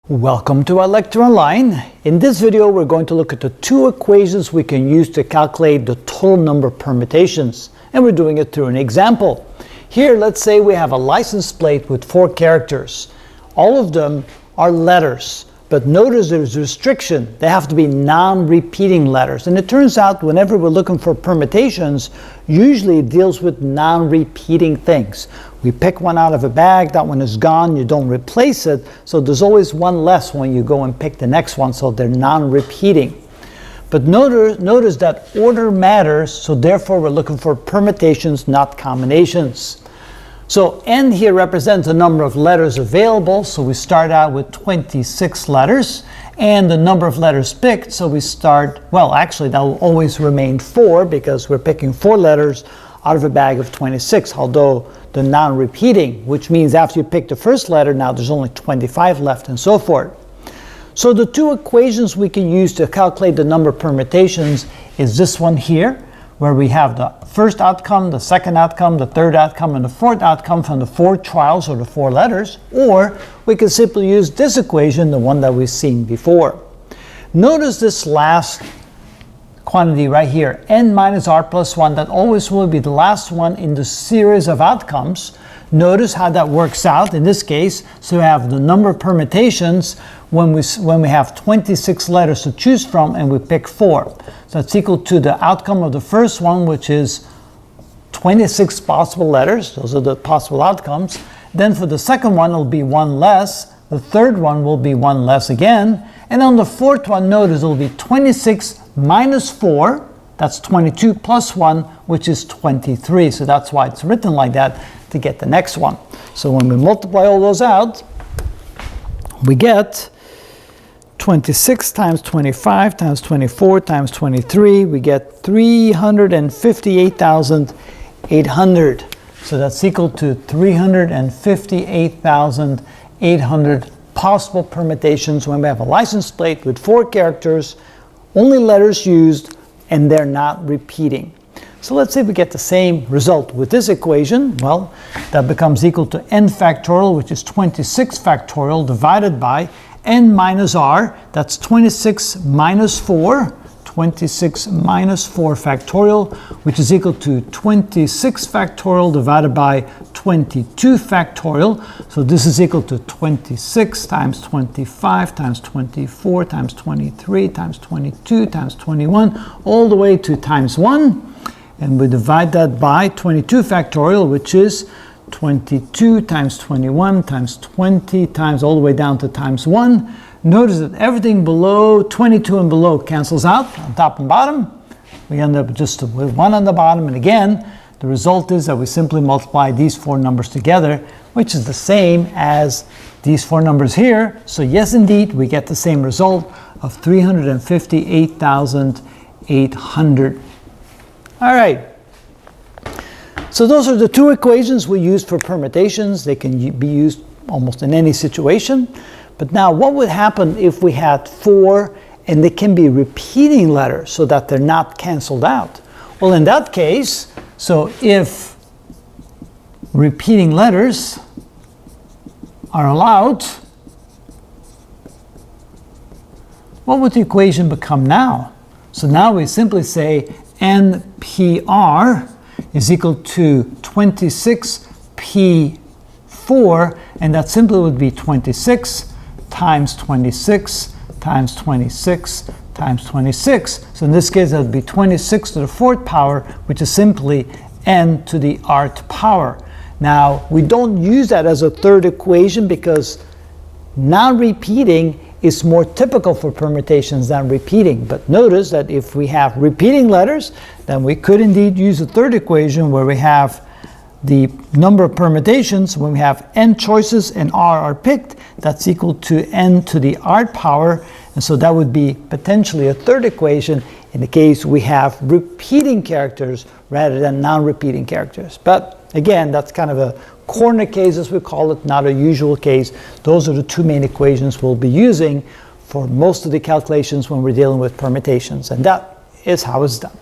Welcome to our lecture online. In this video, we're going to look at the two equations we can use to calculate the total number of permutations. And we're doing it through an example. Here, let's say we have a license plate with 4 characters. All of them are letters. But notice there's a restriction. They have to be non-repeating letters. And it turns out whenever we're looking for permutations, usually it deals with non-repeating things. We pick one out of a bag, that one is gone, you don't replace it, so there's always one less when you go and pick the next one, so they're non-repeating. But notice that order matters, so therefore we're looking for permutations, not combinations. So n here represents the number of letters available, so we start out with 26 letters, and the number of letters picked, so we start, well actually that will always remain 4 because we're picking 4 letters out of a bag of 26, although they're non-repeating, which means after you pick the first letter, now there's only 25 left and so forth. So the two equations we can use to calculate the number of permutations is this one here, where we have the first outcome, the second outcome, the third outcome, and the fourth outcome from the 4 trials or the 4 letters, or we can simply use this equation, the one that we've seen before. Notice this last quantity right here, n minus r plus 1, that always will be the last one in the series of outcomes. Notice how that works out in this case. So we have the number of permutations when we have 26 letters to choose from and we pick 4. So that's equal to the outcome of the first one, which is 26 possible letters. Those are the possible outcomes. Then for the second one, it'll be 1 less. The third one will be 1 less again. And on the fourth one, notice it'll be 26 minus 4. That's 22 plus 1, which is 23. So that's why it's written like that, to get the next one. So when we multiply all those out, we get 26 times 25 times 24 times 23. We get 358,800. So that's equal to 358,800 possible permutations when we have a license plate with 4 characters, only letters used, and they're not repeating. So let's say we get the same result with this equation. Well, that becomes equal to n factorial, which is 26 factorial, divided by n minus r. That's 26 minus 4. 26 minus 4 factorial, which is equal to 26 factorial divided by 22 factorial. So this is equal to 26 times 25 times 24 times 23 times 22 times 21, all the way to times 1. And we divide that by 22 factorial, which is 22 times 21 times 20 times all the way down to times 1. Notice that everything below 22 and below cancels out on top and bottom. We end up just with 1 on the bottom. And again, the result is that we simply multiply these 4 numbers together, which is the same as these 4 numbers here. So yes, indeed, we get the same result of 358,800. All right. So those are the two equations we use for permutations. They can be used almost in any situation. But now what would happen if we had 4 and they can be repeating letters so that they're not canceled out? Well, in that case, so if repeating letters are allowed, what would the equation become now? So now we simply say NPR is equal to 26P4, and that simply would be 26 times 26 times 26 times 26. So in this case, that would be 26 to the 4th power, which is simply n to the rth power. Now, we don't use that as a third equation because non-repeating is more typical for permutations than repeating. But notice that if we have repeating letters, then we could indeed use a third equation where we have the number of permutations. When we have n choices and r are picked, that's equal to n to the rth power. And so that would be potentially a third equation in the case we have repeating characters rather than non-repeating characters. But again, that's kind of a corner case, as we call it, not a usual case. Those are the two main equations we'll be using for most of the calculations when we're dealing with permutations. And that is how it's done.